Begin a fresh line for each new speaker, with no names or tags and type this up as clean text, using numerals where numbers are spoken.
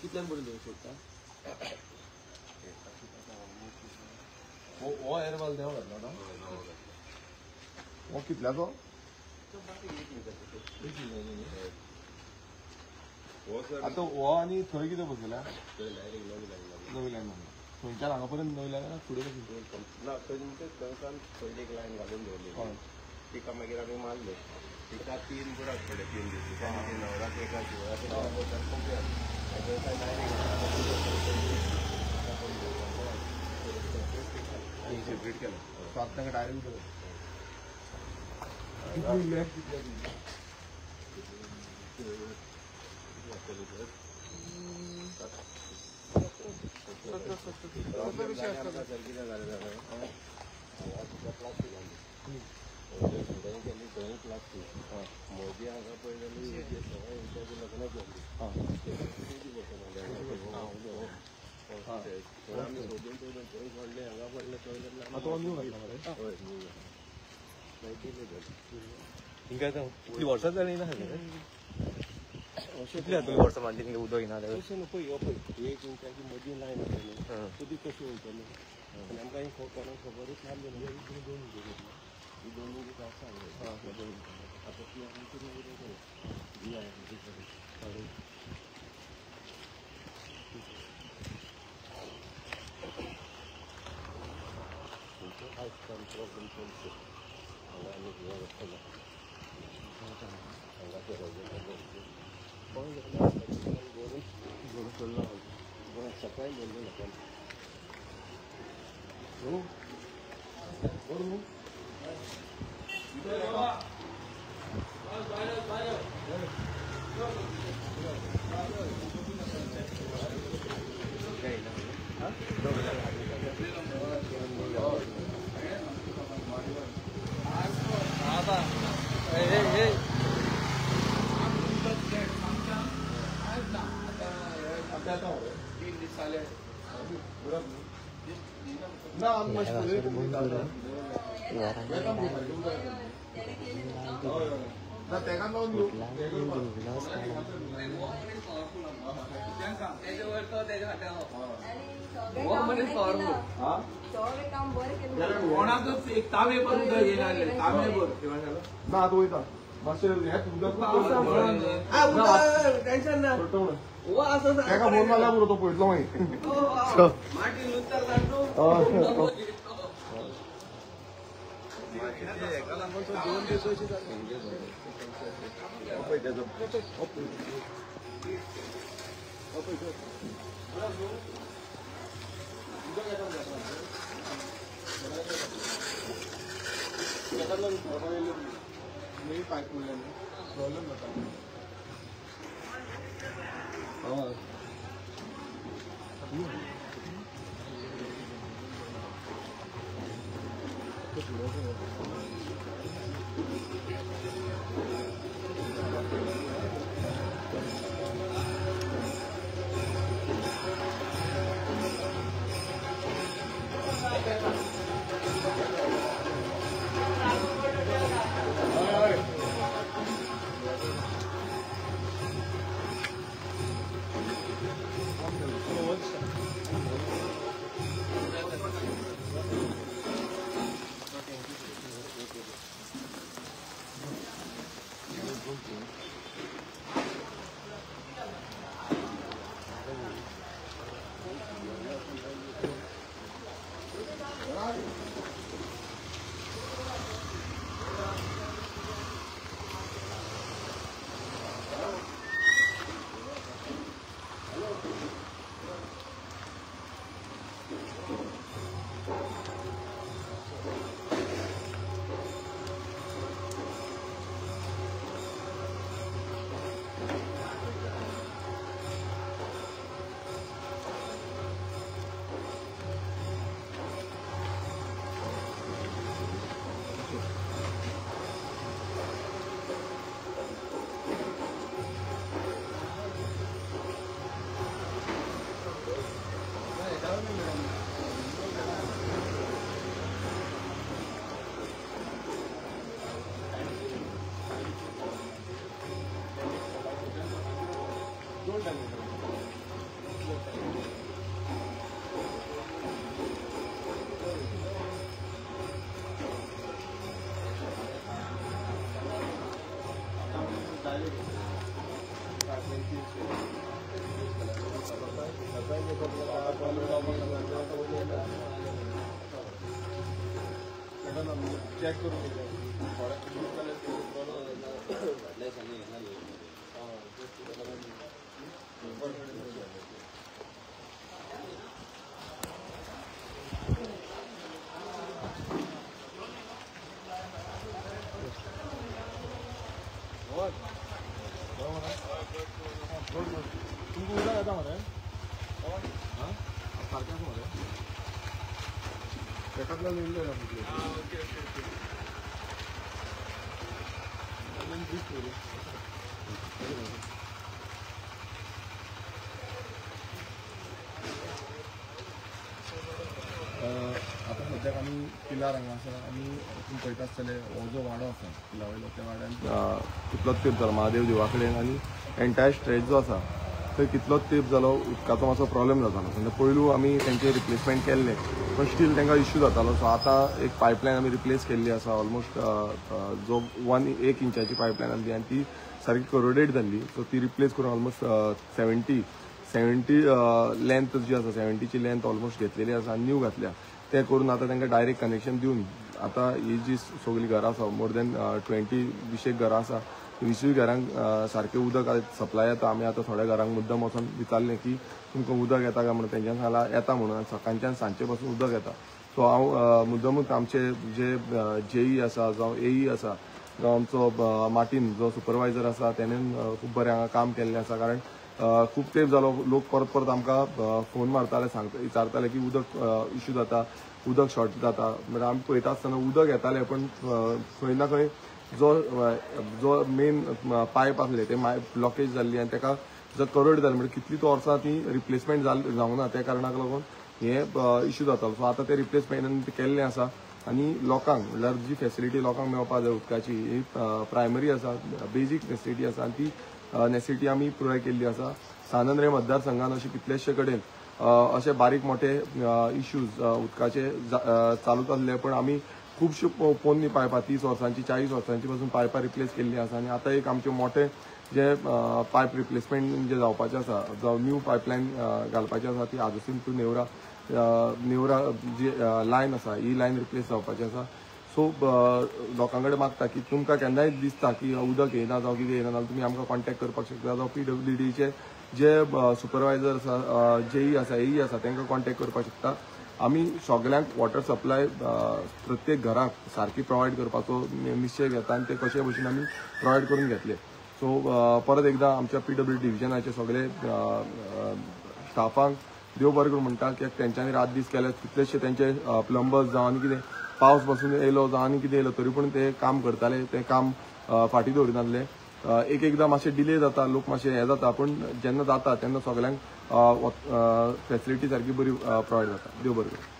कितल्यांपर्यंत येऊ शकता?
वो एअरवाल देवा घातला ना वो कितल्याचो आता वो आणि थंय कितें बसयला नवी लायन थंयच्यान हांगा पर्यंत नवी लायन फुडें
ना पयली एक लायन घालून दवरली तिका मागीर आमी मारले तिका 3 बुराक पडले 3 दीस नवराक एका सेपरेट केलं
सो आतां ताका डायरेक्ट
मोदी हांगा पळयलेली लग्न केली आमी सोदून पळयलें थंय व्हडलें हांगा पडलें
हिंगा कितली वर्सां जाली ना कितली तुमी वर्सां मानली हिंगा उदक येना
तशें न्हू पळय पळय 1 इंचाची मदीं लायन आसली तुजी कशी वयतली आनी आमकां कोणाक खबरूच नासली ही दोन दीस आसा आतां ती आमी कितें प्रॉब्लेम चलता हांगा आनी कितें वचना हांगा गोरून सोडला सकाळी गेल्लो लोकांनी
एक तांबे पण
ना आता वयता मातशें
टेन्शन ना
ताका फोन मारल्यार पुरो तो पळयतलो मागीर पायप प्रॉब्लेम जाता चॅक करून तुमको उद्या येता मरे हां सारख्याच मरे एकातला लिहिलं आहे आता सद्याक आमी पिलार हांगा आसा आनी तुमी पळयता आसतले हो जो वाडो आसा पिला वयलो त्या वाड्यान कितलोच तेंप जालो महादेव देवा कडेन आनी एंटायर स्ट्रेच जो आसा थंय कितलोच तेंप जालो उदकाचो मातसो प्रॉब्लेम जातालो म्हणजे पयलू आमी तेंचे रिप्लेसमेंट केल्ले पण स्टील तांकां इश्यू जातालो सो आतां एक पायपलायन आमी रिप्लेस केल्ली आसा ऑलमोस्ट जो 1 इंचाची पायपलायन आसली आनी ती सारकी करोडेड जाल्ली सो ती रिप्लेस करून ऑलमोस्ट 70 लेंथ जी आसा 70ची लेंथ ऑलमोस्ट घेतलेली आसा आनी न्यू घातल्या ते करून आतां तांकां डायरेक्ट कनेक्शन दिवन आतां ही जी सगळीं घरां आसा मोर देन 20 घरां आसा 20 घरांक सारकें उदक सप्लाय येता आमी आतां थोड्या घरांक मुद्दम वचून विचारलें की तुमकां उदक येता काय म्हणून तेंच्यान सांगलां येता म्हणून सकाळच्यान सांजचे पासून उदक येता सो हांव मुद्दमूच आमचे जे जेई आसा जावं एई आसा जावं आमचो मार्टीन जो सुपरवायझर आसा तेणेन खूब बरें हांगा काम केल्लें आसा कारण खूब तेंप जालो लोक परत परत आमकां फोन मारताले विचारताले की उदक इश्यू जाता उदक शॉर्ट जाता म्हणजे आमी पळयता आसतना उदक येतालें पण खंय ना खंय जो मेन पायप आसले ते ब्लॉकेज जाल्ली आनी ताका जर करोड जाली म्हणजे कितलीच वर्सां ती रिप्लेसमेंट जावंक ना त्या कारणाक लागून हे इश्यू जातालो सो आतां ते रिप्लेसमेंट केल्लें आसा आनी लोकांक म्हणल्यार जी फेसिलिटी लोकांक मेळपाक जाय उदकाची ही प्रायमरी आसा बेजीक फेसिलिटी आसा आनी ती नेसिटी आमी पुराय केल्ली आसा सानंद्रे मतदारसंघान अशे कितलेशे कडेन अशे बारीक मोठे इश्यूज उदकाचे चालूच आसले पण आमी खुबश्यो पोन्नी पायपां 30 वर्सांची 40 वर्सांची पासून पायपां रिप्लेस केल्ली आसा आनी आतां एक आमचे मोठे जे पायप रिप्लेसमेंट जे जावपाचें आसा जावं न्यू पायपलायन घालपाचें आसा ती आजूसीम टू नेवरा जी लायन आसा ही लायन रिप्लेस जावपाची आसा सो लोकां कडेन मागता की तुमकां केन्नाय दिसता की उदक येना जावं कितें येना जाल्यार तुमी आमकां कॉन्टॅक्ट करपाक शकता जावं PWDचे जे सुपरवायझर आसा जेई आसा एई आसा तांकां कॉन्टॅक्ट करपाक शकता आमी सगळ्यांक वॉटर सप्लाय प्रत्येक घराक सारकी प्रोवायड करपाचो निश्चय घेता आनी ते कशे भशेन आमी प्रोवायड करून घेतले सो परत एकदां आमच्या PWD डिव्हिजनाचे सगळे स्टाफांक देव बरें करून म्हणटा कित्याक तेंच्यांनी रात दीस केले कितलेशे तेंचे प्लंबर्स जावं आनी कितें पावस पासून येयलो जावं आनी कितें येयलो तरी पूण ते काम करताले ते काम फाटीं दवरिनासले एकदां मातशें डिले जाता लोक मातशें हें जाता पूण जेन्ना जाता तेन्ना सगळ्यांक फेसिलिटी सारकी बरी प्रोवायड जाता देव बरें करूं